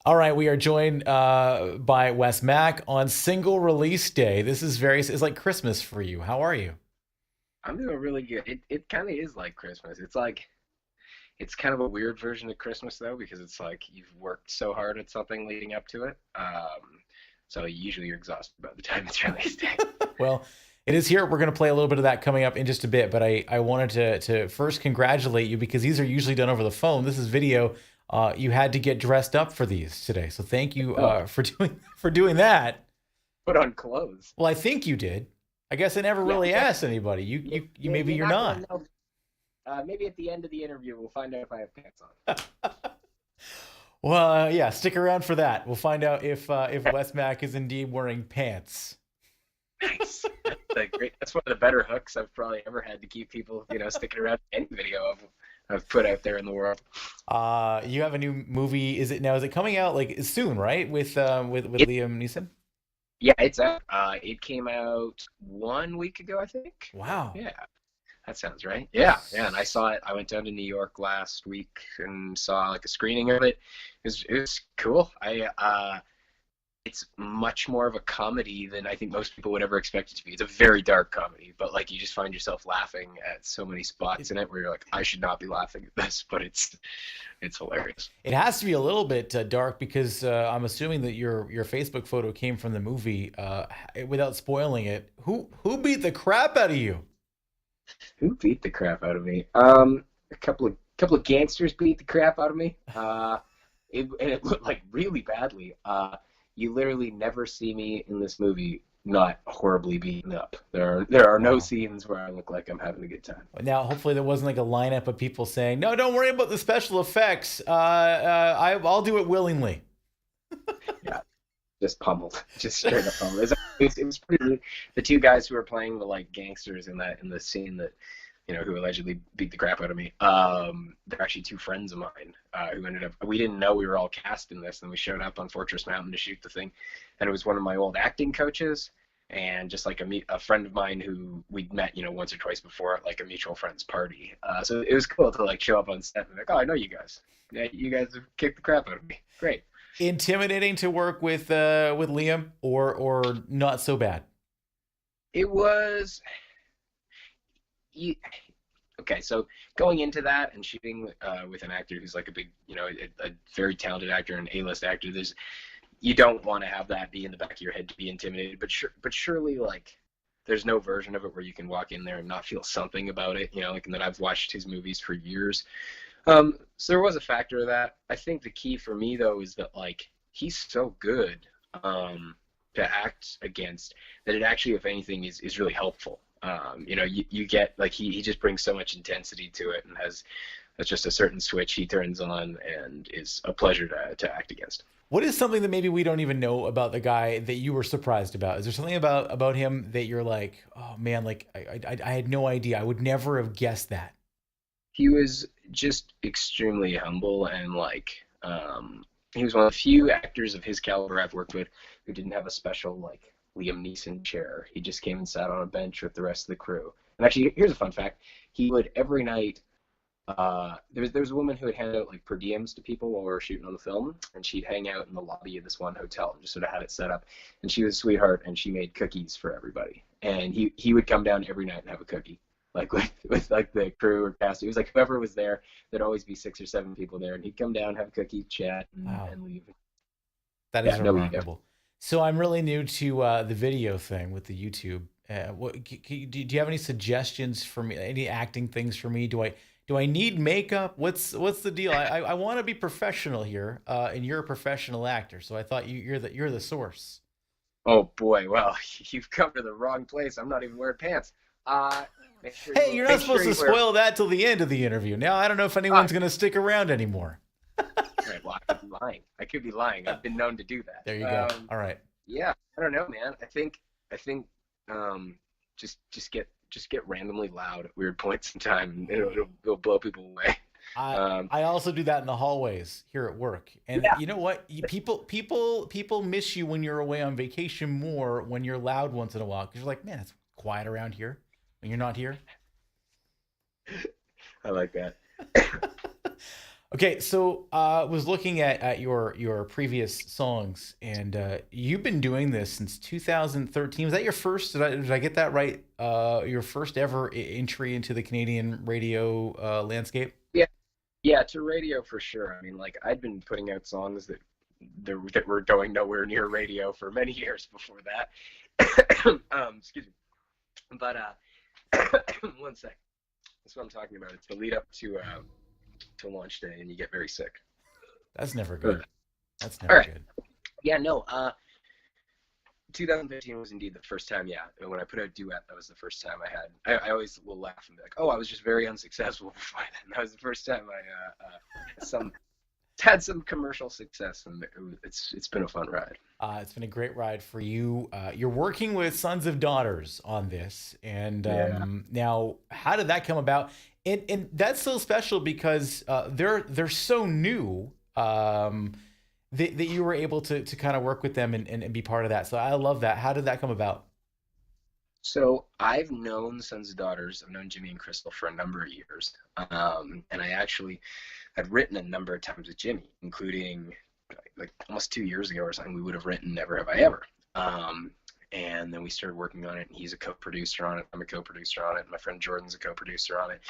All right, we are joined by Wes Mack on single release day. This is it's like Christmas for you. How are you? I'm doing really good. It kind of is like Christmas. It's kind of a weird version of Christmas though, because it's like you've worked so hard at something leading up to it. So usually you're exhausted by the time it's release day. Well, it is here. We're going to play a little bit of that coming up in just a bit, but I wanted to first congratulate you because these are usually done over the phone. This is video. You had to get dressed up for these today, so thank you Oh, for doing that. put on clothes. Well, I think you did. I guess I never Yeah, really yeah, asked anybody. yeah, You yeah. maybe You're you're not gonna not. know. Maybe at the end of the interview we'll find out if I have pants Well, yeah, stick around for that. We'll find out if on. Wes Mack is indeed wearing pants. Nice. That's great. That's one of the better hooks I've probably ever had to keep people, sticking around any video I've put out there in the world. You have a new movie. Is it now? Is it coming out like soon? Right with It, Liam Neeson. yeah, it's out. It came out 1 week ago, I think. Wow. Yeah. That sounds right. Yeah, yeah. And I saw it. I went down to New York last week and saw like a screening of it. It was cool. It's much more of a comedy than I think most people would ever expect it to be. It's a very dark comedy, but like you just find yourself laughing at so many spots in it where you're like, I should not be laughing at this, but it's hilarious. It has to be a little bit dark because I'm assuming that your Facebook photo came from the movie. Without spoiling it, who beat the crap out of you? Who beat the crap out of me? A couple of gangsters beat the crap out of me. And it looked like really badly. You literally never see me in this movie not horribly beaten up. There are no Wow. scenes where I look like I'm having a good time. Now, hopefully, there wasn't like a lineup of people saying, "No, don't worry about the special effects. I'll do it willingly." Yeah, just pummeled, just straight up pummeled. It was pretty. The two guys who were playing the like gangsters in the scene that who allegedly beat the crap out of me. They're actually two friends of mine who ended up. We didn't know we were all cast in this, and we showed up on Fortress Mountain to shoot the thing, and it was one of my old acting coaches, and just like a friend of mine who we'd met, once or twice before at like a mutual friends party. So it was cool to like show up on set and be like, oh, I know you guys. Yeah, you guys have kicked the crap out of me. Great. Intimidating to work with Liam, or not so bad. It was. You, okay, so going into that and shooting with an actor who's like a big, a very talented actor and A-list actor, you don't want to have that be in the back of your head to be intimidated, but surely like there's no version of it where you can walk in there and not feel something about it, like, and that I've watched his movies for years. So there was a factor of that. I think the key for me though is that like he's so good to act against that it actually, if anything, is really helpful. You get like he just brings so much intensity to it and has that's just a certain switch he turns on and is a pleasure to act against. What is something that maybe we don't even know about the guy that you were surprised about? Is there something about him that you're like, oh man, like I had no idea. I would never have guessed that. He was just extremely humble and like he was one of the few actors of his caliber I've worked with who didn't have a special like Liam Neeson chair. He just came and sat on a bench with the rest of the crew. And actually, here's a fun fact: he would every night. There was a woman who would hand out like per diems to people while we were shooting on the film, and she'd hang out in the lobby of this one hotel and just sort of had it set up. And she was a sweetheart, and she made cookies for everybody. And he would come down every night and have a cookie, like with like the crew or cast. It was like whoever was there. There'd always be 6 or 7 people there, and he'd come down, have a cookie, chat, Wow. and leave. That Yeah, is nobody got. remarkable. So I'm really new to the video thing with the YouTube. Do you have any suggestions for me? Any acting things for me? Do I need makeup? What's the deal? I want to be professional here, and you're a professional actor, so I thought you're the source. Oh boy, well you've come to the wrong place. I'm not even wearing pants. Uh, make sure Hey, you you're not make supposed sure to you wear. spoil that till the end of the interview. Now I don't know if Uh, anyone's gonna stick around anymore. Right, well, I could be lying. I could be lying. I've been known to do There you that. go. All right. Yeah, I don't know, man. I think just get randomly loud at weird points in time, and it'll blow people away. I Um, I also do that in the hallways here at work. And yeah, you know what? People miss you when you're away on vacation more when you're loud once in a while because you're like, man, it's quiet around here when you're not here. I like that. Okay, so was looking at your previous songs, and you've been doing this since 2013. Was that your first? Did I get that right? Your first ever entry into the Canadian radio landscape? Yeah, yeah, to radio for sure. I mean, like I'd been putting out songs that were going nowhere near radio for many years before that. Excuse me. But one sec. That's what I'm talking about. It's the lead up to launch day, and you get very sick. That's never All good. That's never right. good. Yeah, no. 2015 was indeed the first time. Yeah, when I put out Duet, that was the first time I had. I always will laugh and be like, "Oh, I was just very unsuccessful before then." That was the first time I some had some commercial success, and it's been a fun ride. It's been a great ride for you. You're working with Sons of Daughters on this, and Yeah. now how did that come about? And that's so special because they're so new that you were able to kind of work with them and be part of that. So I love that. How did that come about? So I've known Sons of Daughters. I've known Jimmy and Crystal for a number of years, and I actually had written a number of times with Jimmy, including like almost 2 years ago or something. We would have written "Never Have I Ever," and then we started working on it. And he's a co-producer on it. I'm a co-producer on it. And my friend Jordan's a co-producer on it,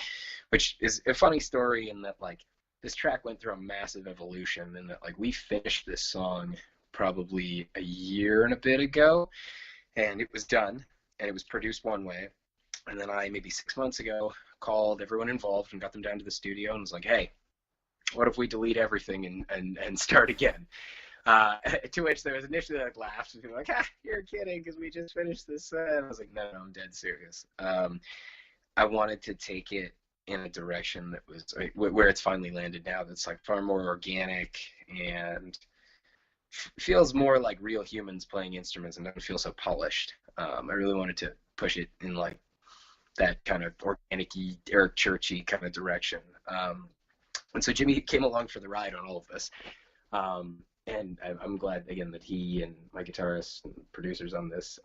which is a funny story in that like this track went through a massive evolution, and that like we finished this song probably a year and a bit ago, and it was done and it was produced one way. And then I, maybe 6 months ago, called everyone involved and got them down to the studio and was like, hey, what if we delete everything and start again? To which there was initially like laughs and people like, you're kidding because we just finished this. And I was like, no, I'm dead serious. I wanted to take it in a direction that was where it's finally landed now. That's like far more organic and feels more like real humans playing instruments and doesn't feel so polished. I really wanted to push it in like that kind of organic-y, Eric Churchy kind of direction. And so Jimmy came along for the ride on all of this. And I'm glad again that he and my guitarist and producers on this,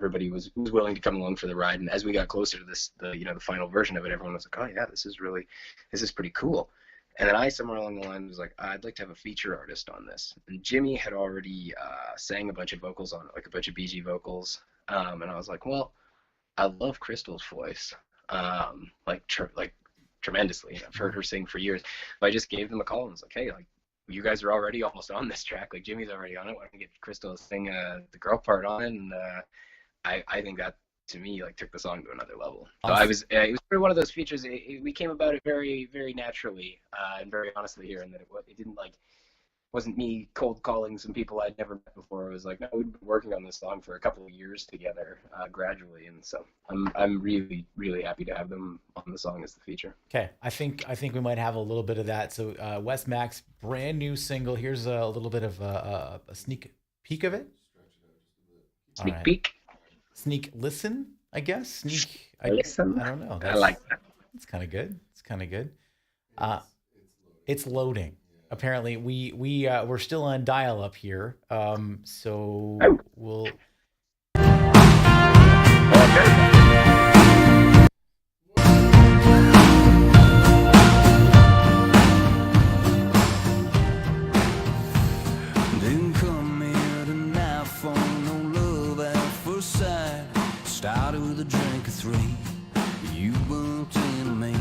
everybody was willing to come along for the ride. And as we got closer to this, the final version of it, everyone was like, "Oh yeah, this is pretty cool." And then I, somewhere along the line, was like, I'd like to have a feature artist on this. And Jimmy had already sang a bunch of vocals on it, like a bunch of BG vocals. And I was like, well, I love Crystal's voice, like tremendously. I've heard her sing for years. But I just gave them a call and was like, hey, like you guys are already almost on this track. Like Jimmy's already on it. Why don't we get Crystal to sing the girl part on it? And I think that to me like took the song to another level. So Awesome. it was one of those features. We came about it very very naturally and very honestly here, and that it didn't like wasn't me cold calling some people I'd never met before. It was like no, we've been working on this song for a couple of years together gradually, and so I'm really really happy to have them on the song as the feature. Okay, I think we might have a little bit of that. So Wes Mack's brand new single. Here's a little bit of a sneak peek of it. All Sneak right, peek. sneak listen, I guess. Sneak. Listen, I don't know. I like that. That's kind of good. It's kind of good. Uh, it's loading. Apparently, we're still on dial up here. So Oh, we'll. okay. Didn't come here tonight for no love at first sight. Started with a drink of three. You bumped into me.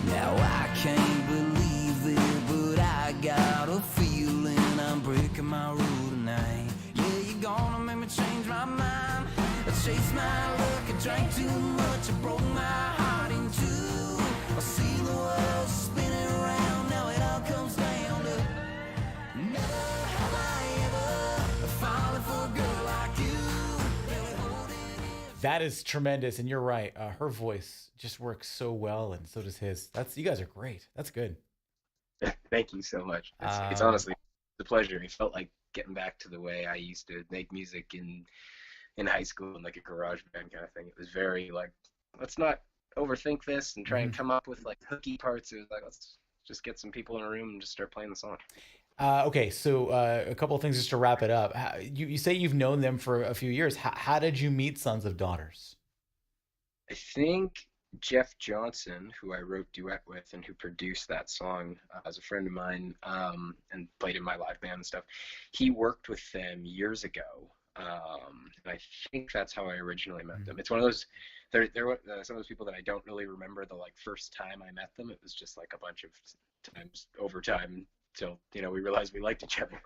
Now I can't believe it, but I got a feeling I'm breaking my rule tonight. Yeah, you're gonna make me change my mind. I chased my luck, I drank too much, I broke my heart in two. I see the world spinning around, now it all comes down to never have I ever fallen for a girl like you. Really holding it. That is tremendous, and you're right. Her voice just works so well, and so does his. That's you guys are great. That's good. Thank you so much. It's Um, honestly a pleasure. It felt like getting back to the way I used to make music in high school and like a garage band kind of thing. It was very like, let's not overthink this and try and mhm. come up with like hooky parts. It was like, let's just get some people in a room and just start playing the song. Okay, so a couple of things just to wrap it up. You say you've known them for a few years. How did you meet Sons of Daughters? I think Jeff Johnson, who I wrote duet with and who produced that song, as a friend of mine, and played in my live band and stuff. He worked with them years ago, and I think that's how I originally met them. It's one of those. There were some of those people that I don't really remember the like first time I met them. It was just like a bunch of times over time till we realized we liked each other.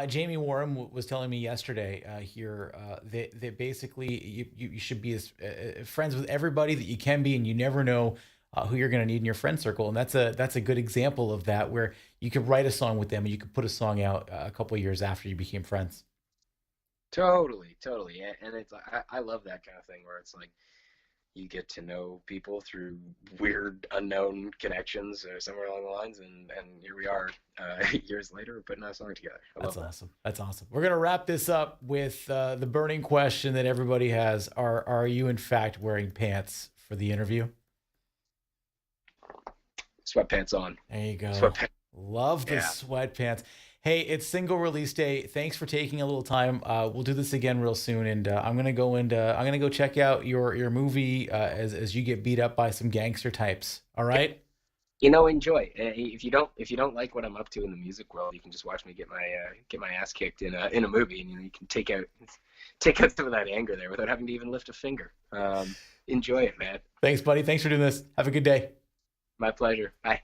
Jamie Warren was telling me yesterday here that basically you should be as friends with everybody that you can be, and you never know who you're going to need in your friend circle. And that's a good example of that, where you could write a song with them and you could put a song out a couple of years after you became friends. Totally, totally, and it's I love that kind of thing where it's like you get to know people through weird unknown connections or somewhere along the lines, and here we are years later putting a song together. I That's love awesome. That's awesome. We're gonna wrap this up with the burning question that everybody has: Are you in fact wearing pants for the interview? that. Sweatpants on. There you go. Sweatpants. Love the Yeah. sweatpants. Hey, it's single release day. Thanks for taking a little time. We'll do this again real soon, and I'm gonna go check out your movie as you get beat up by some gangster types. All right. Enjoy. If you don't like what I'm up to in the music world, you can just watch me get my ass kicked in a movie, and you can take out some of that anger there without having to even lift a finger. Enjoy it, man. Thanks, buddy. Thanks for doing this. Have a good day. My pleasure. Bye.